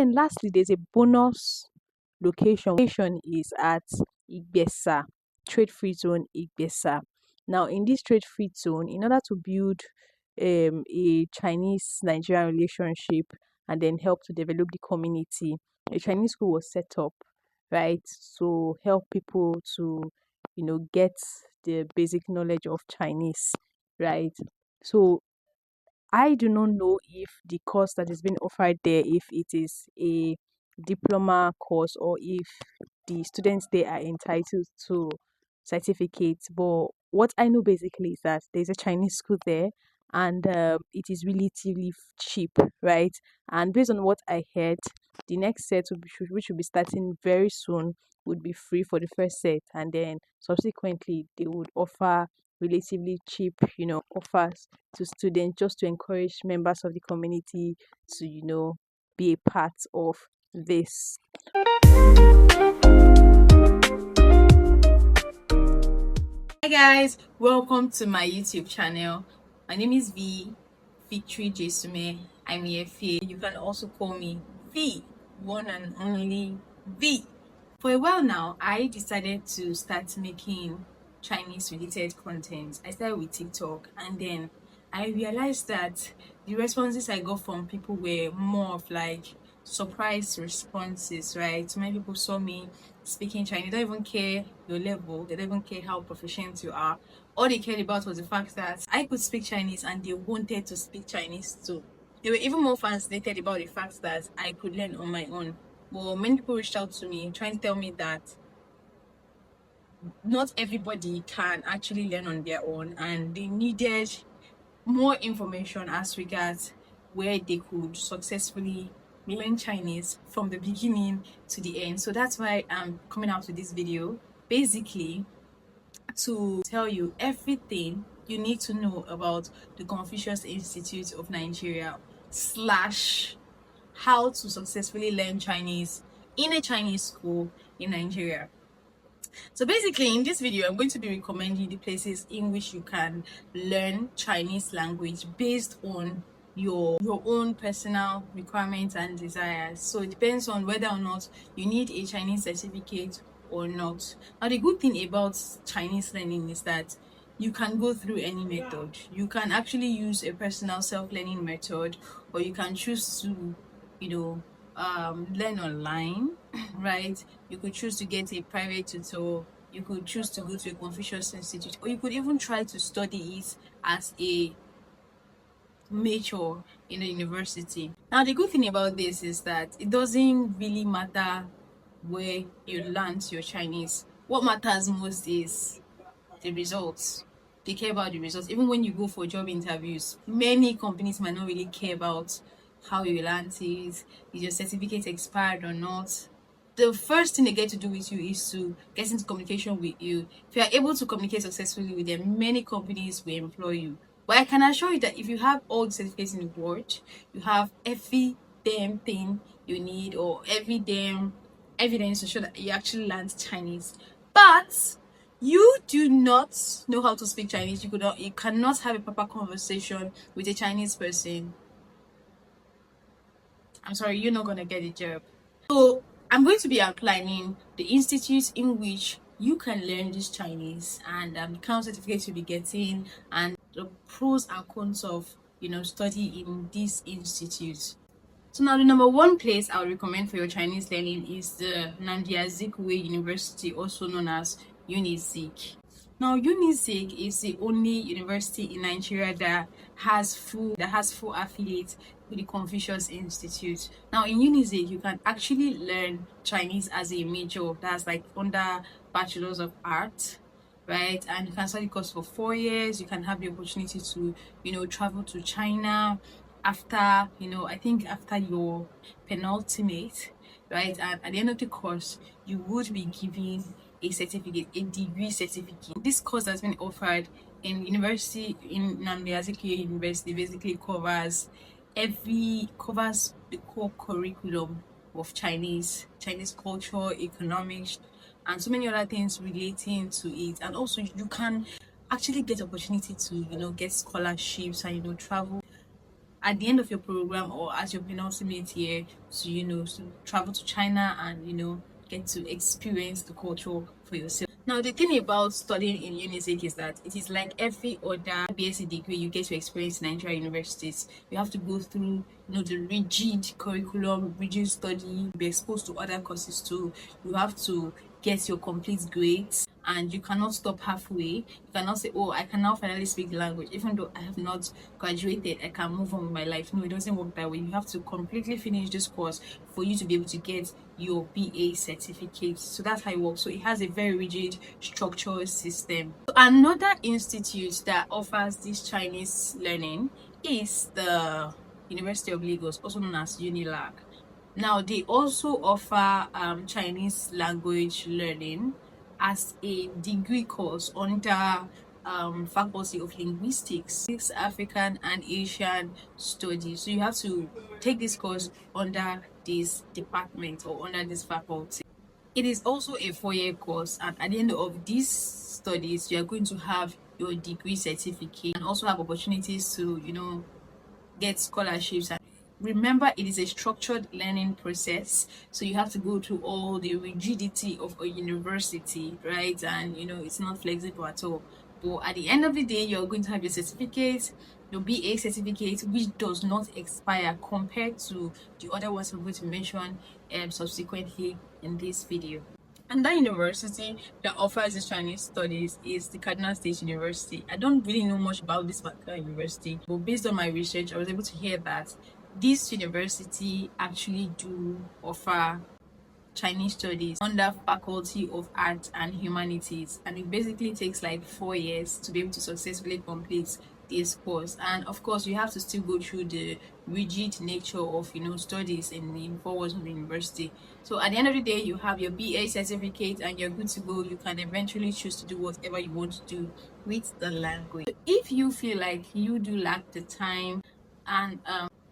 And lastly, there's a bonus location. Location is at Igbesa, Trade Free Zone Igbesa. Now, in this trade free zone, in order to build a Chinese Nigerian relationship and then help to develop the community, a Chinese school was set up, right? So help people to, get the basic knowledge of Chinese, right? So I do not know if the course that is being offered there, if it is a diploma course or if the students there are entitled to certificates. But what I know basically is that there's a Chinese school there and it is relatively cheap, right? And based on what I heard, the next set which will be starting very soon would be free for the first set, and then subsequently they would offer relatively cheap, offers to students just to encourage members of the community to, be a part of this. Hi guys, welcome to my YouTube channel. My name is Victory Jesume. I'm a FA. You can also call me V, one and only V. For a while now, I decided to start making Chinese related content. I started with TikTok, and then I realized that the responses I got from people were more of like surprise responses, right? So many people saw me speaking Chinese. They don't even care your level, they don't even care how proficient you are. All they cared about was the fact that I could speak Chinese and they wanted to speak Chinese too. They were even more fascinated about the fact that I could learn on my own. But many people reached out to me trying to tell me that not everybody can actually learn on their own and they needed more information as regards where they could successfully learn Chinese from the beginning to the end. So that's why I'm coming out with this video, basically to tell you everything you need to know about the Confucius Institute of Nigeria slash how to successfully learn Chinese in a Chinese school in Nigeria. So basically in this video I'm going to be recommending the places in which you can learn Chinese language based on your own personal requirements and desires. So it depends on whether or not you need a Chinese certificate or not. Now the good thing about Chinese learning is that you can go through any method. You can actually use a personal self-learning method, or you can choose to learn online, right? You could choose to get a private tutor, you could choose to go to a Confucius Institute, or you could even try to study it as a major in the university. Now the good thing about this is that it doesn't really matter where you learned your Chinese. What matters most is the results. They care about the results. Even when you go for job interviews, many companies might not really care about how you learned it, is your certificate expired or not. The first thing they get to do with you is to get into communication with you. If you are able to communicate successfully with them, many companies will employ you. But I can assure you that if you have all the certificates in the world, you have every damn thing you need, or every damn evidence to show that you actually learned Chinese, but you do not know how to speak Chinese, you cannot have a proper conversation with a Chinese person, I'm sorry, you're not gonna get a job. So I'm going to be outlining the institutes in which you can learn this Chinese, and the kind of certificates you'll be getting, and the pros and cons of study in these institutes. So now the number one place I would recommend for your Chinese learning is the Nnamdi Azikiwe University, also known as UNIZIK. Now UNIZIK is the only university in Nigeria that has full affiliates with the Confucius Institute. Now in UNIZIK you can actually learn Chinese as a major, that's like under Bachelor's of Arts, right? And you can study course for 4 years. You can have the opportunity to travel to China after I think after your penultimate, right? And at the end of the course you would be given a certificate, a degree certificate. This course has been offered in university in Nnamdi Azikiwe University. Basically covers the core curriculum of Chinese culture, economics, and so many other things relating to it. And also you can actually get opportunity to get scholarships and travel. at the end of your program or as your penultimate year to, to travel to China and, get to experience the culture for yourself. Now, the thing about studying in UNIZIC is that it is like every other BSc degree you get to experience in Nigerian universities. You have to go through, the rigid curriculum, rigid study, be exposed to other courses too. You have to get your complete grades and you cannot stop halfway. You cannot say, oh, I can now finally speak the language, even though I have not graduated, I can move on with my life. No, it doesn't work that way. You have to completely finish this course for you to be able to get your BA certificate. So that's how it works. So it has a very rigid structural system. So another institute that offers this Chinese learning is the University of Lagos, also known as UNILAG. Now, they also offer Chinese language learning as a degree course under Faculty of Linguistics, African and Asian Studies. So you have to take this course under this department or under this faculty. It is also a 4-year course, and at the end of these studies, you are going to have your degree certificate and also have opportunities to, get scholarships. And remember, it is a structured learning process, so you have to go through all the rigidity of a university, right? And it's not flexible at all. But at the end of the day, you're going to have your certificate, your BA certificate, which does not expire compared to the other ones I'm going to mention subsequently in this video. And that university that offers this Chinese studies is the Cardinal State University. I don't really know much about this particular university, but based on my research, I was able to hear that this university actually do offer Chinese studies under Faculty of Arts and Humanities, and it basically takes like 4 years to be able to successfully complete this course. And of course, you have to still go through the rigid nature of studies in the 4 years of the university. So at the end of the day, you have your BA certificate and you're good to go. You can eventually choose to do whatever you want to do with the language. So if you feel like you do lack the time and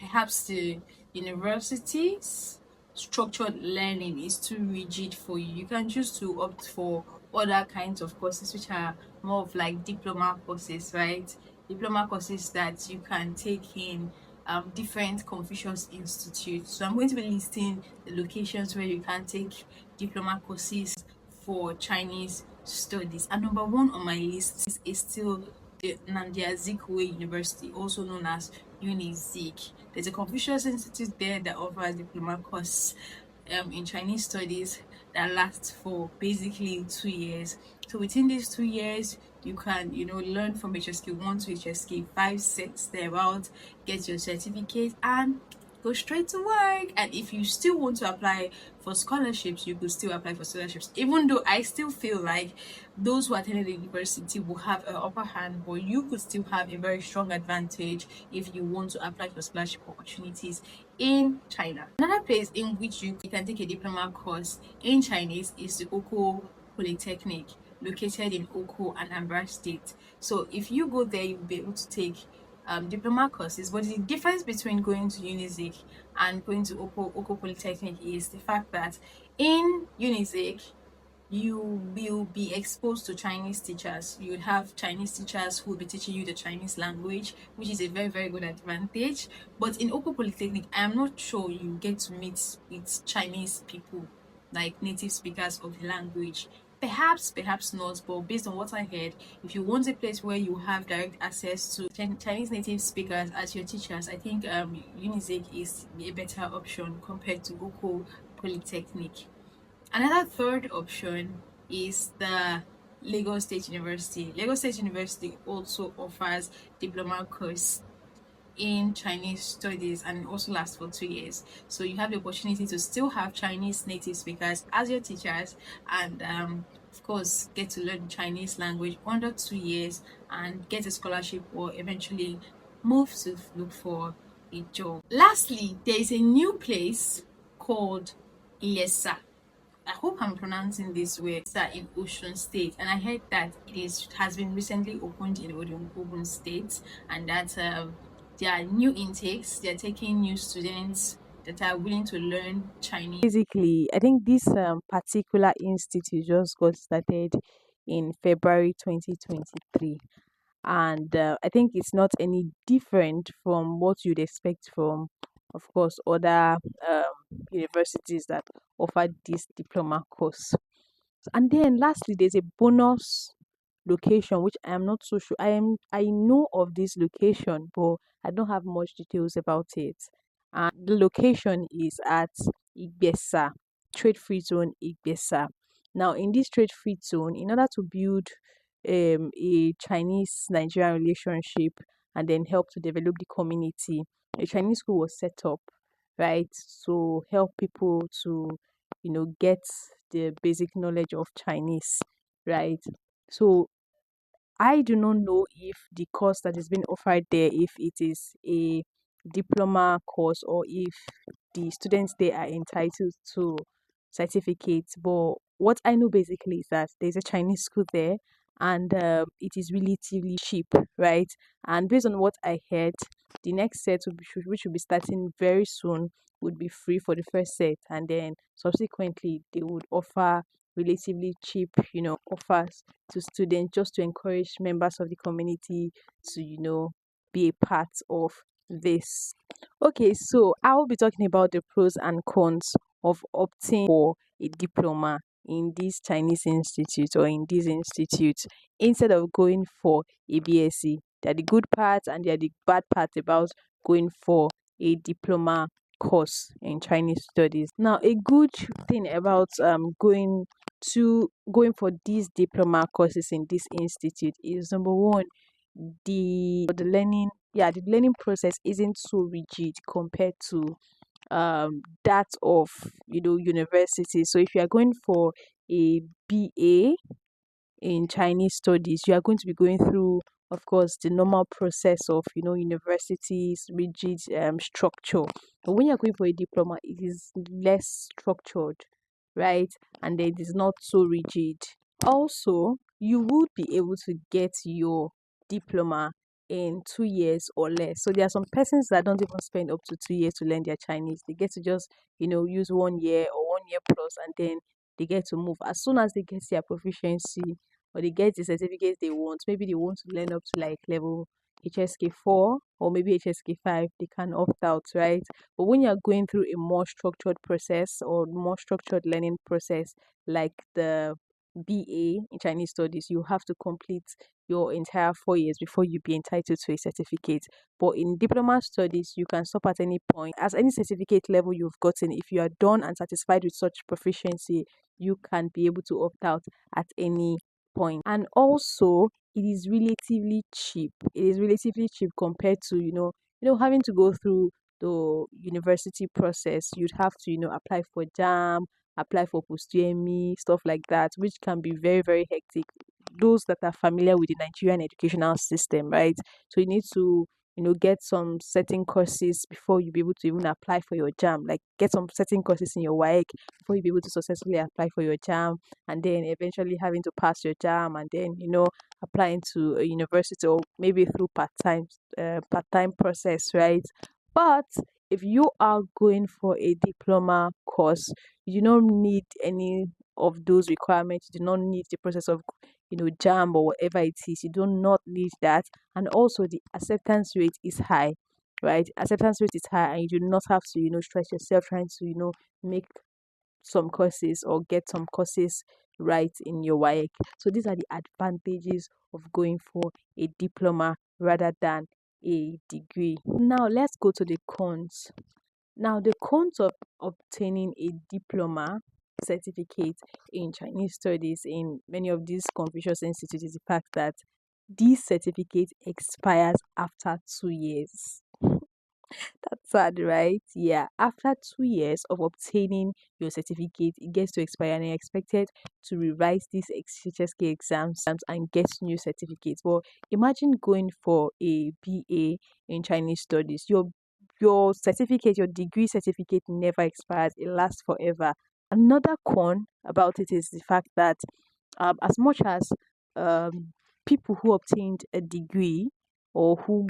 perhaps the universities structured learning is too rigid for you, you can choose to opt for other kinds of courses which are more of like diploma courses, right? Diploma courses that you can take in different Confucius Institutes. So I'm going to be listing the locations where you can take diploma courses for Chinese studies. And number one on my list is still the Nandia Zikwe University, also known as UNIZIC. There's a Confucius Institute there that offers diploma course in Chinese studies that lasts for basically 2 years. So within these 2 years, you can learn from HSK 1 to HSK 5, 6 thereabout, get your certificate and go straight to work. And if you still want to apply for scholarships, you could still apply for scholarships, even though I still feel like those who attended the university will have an upper hand, but you could still have a very strong advantage if you want to apply for scholarship opportunities in China. Another place in which you can take a diploma course in Chinese is the Oko Polytechnic, located in Oko, Anambra State. So if you go there, you'll be able to take diploma courses. But the difference between going to UNIZIC and going to Oko Polytechnic is the fact that in UNIZIC, you will be exposed to Chinese teachers. You would have Chinese teachers who will be teaching you the Chinese language, which is a very, very good advantage. But in Oko Polytechnic, I am not sure you get to meet with Chinese people, like native speakers of the language. Perhaps not, but based on what I heard, if you want a place where you have direct access to Chinese native speakers as your teachers, I think UNIZIC is a better option compared to Oko Polytechnic. Another third option is the Lagos State University. Lagos State University also offers diploma course in Chinese studies and it also lasts for 2 years. So you have the opportunity to still have Chinese native speakers as your teachers and of course get to learn Chinese language under 2 years and get a scholarship or eventually move to look for a job. Lastly, there is a new place called Iesa. I hope I'm pronouncing this way. It's in Osun State, and I heard that has been recently opened in Ogun State, and that there are new intakes. They're taking new students that are willing to learn Chinese. Basically, I think this particular institute just got started in February 2023. and I think it's not any different from what you'd expect from, of course, other universities that offer this diploma course. And then lastly, there's a bonus location which I am not so sure. I know of this location, but I don't have much details about it. And the location is at Igbesa, Trade Free Zone Igbesa. Now, in this trade free zone, in order to build a Chinese Nigerian relationship and then help to develop the community, a Chinese school was set up, right? So help people to, get the basic knowledge of Chinese, right? So I do not know if the course that is being offered there, if it is a diploma course or if the students there are entitled to certificates. But what I know basically is that there's a Chinese school there and it is relatively cheap, right? And based on what I heard, the next set, which will be starting very soon, would be free for the first set, and then subsequently they would offer relatively cheap, offers to students just to encourage members of the community to, be a part of this. Okay, so I will be talking about the pros and cons of opting for a diploma in this Chinese institute or in this institute instead of going for a BSc. There are the good parts and there are the bad parts about going for a diploma course in Chinese studies. Now, a good thing about going for these diploma courses in this institute is number one, the learning process isn't so rigid compared to that of university. So if you are going for a BA in Chinese studies, you are going to be going through, of course, the normal process of universities rigid structure. But when you're going for a diploma, it is less structured, right? And it is not so rigid. Also, you would be able to get your diploma in 2 years or less. So there are some persons that don't even spend up to 2 years to learn their Chinese. They get to just use 1 year or 1 year plus, and then they get to move as soon as they get their proficiency or they get the certificates they want. Maybe they want to learn up to like level HSK 4 or maybe HSK 5, they can opt out, right? But when you're going through a more structured process or more structured learning process like the BA in Chinese studies, you have to complete your entire 4 years before you be entitled to a certificate. But in diploma studies, you can stop at any point. As any certificate level you've gotten, if you are done and satisfied with such proficiency, you can be able to opt out at any point. And also, it is relatively cheap. It is relatively cheap compared to having to go through the university process. You'd have to apply for JAM, apply for post UME, stuff like that, which can be very very hectic. Those that are familiar with the Nigerian educational system, right? So you need to get some certain courses before you be able to even apply for your JAM. Like get some certain courses in your WAEC before you be able to successfully apply for your JAM, and then eventually having to pass your JAM, and then applying to a university or maybe through part-time process, right? But if you are going for a diploma course, you do not need any of those requirements. You do not need the process of JAM or whatever it is. You do not need that. And also the acceptance rate is high, right? Acceptance rate is high, and you do not have to stress yourself trying to make some courses or get some courses right in your WAEC. So these are the advantages of going for a diploma rather than a degree. Now let's go to the cons. Now the cons of obtaining a diploma certificate in Chinese studies in many of these Confucius Institutes is the fact that this certificate expires after 2 years. That's sad, right? Yeah. After 2 years of obtaining your certificate, it gets to expire and you're expected to revise these HSK exams and get new certificates. Well, imagine going for a BA in Chinese studies. Your certificate, your degree certificate never expires. It lasts forever. Another con about it is the fact that as much as um, people who obtained a degree or who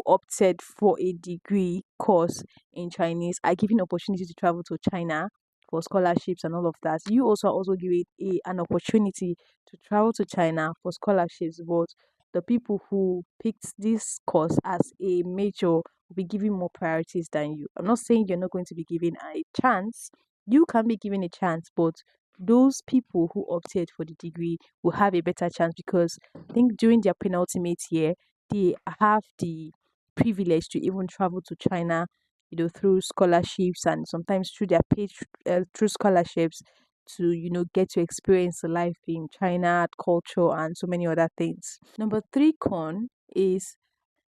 opted for a degree course in Chinese are given opportunity to travel to China for scholarships and all of that. You also are also given an opportunity to travel to China for scholarships, but the people who picked this course as a major will be given more priorities than you. I'm not saying you're not going to be given a chance. You can be given a chance, but those people who opted for the degree will have a better chance because I think during their penultimate year, they have the privilege to even travel to China, through scholarships and sometimes through their paid through scholarships to get to experience the life in China, culture, and so many other things. Number three con is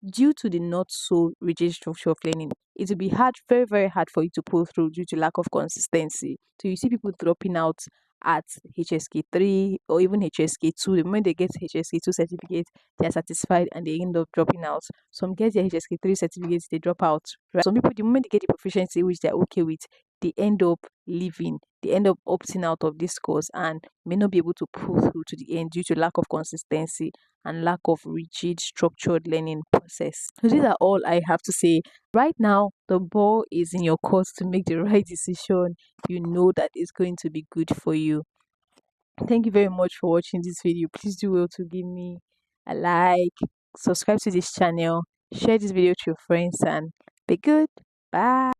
due to the not so rigid structure of learning, it will be hard, very, very hard for you to pull through due to lack of consistency. So you see people dropping out at HSK 3 or even HSK 2. The moment they get HSK 2 certificate, they are satisfied and they end up dropping out. Some get their HSK 3 certificates, they drop out. Right? Some people, the moment they get the proficiency which they're okay with, they end up leaving. They end up opting out of this course and may not be able to pull through to the end due to lack of consistency and lack of rigid structured learning process. So these are all I have to say. Right now the ball is in your court to make the right decision you know that is going to be good for you. Thank you very much for watching this video. Please do well to give me a like, subscribe to this channel, share this video to your friends, and be good. Bye.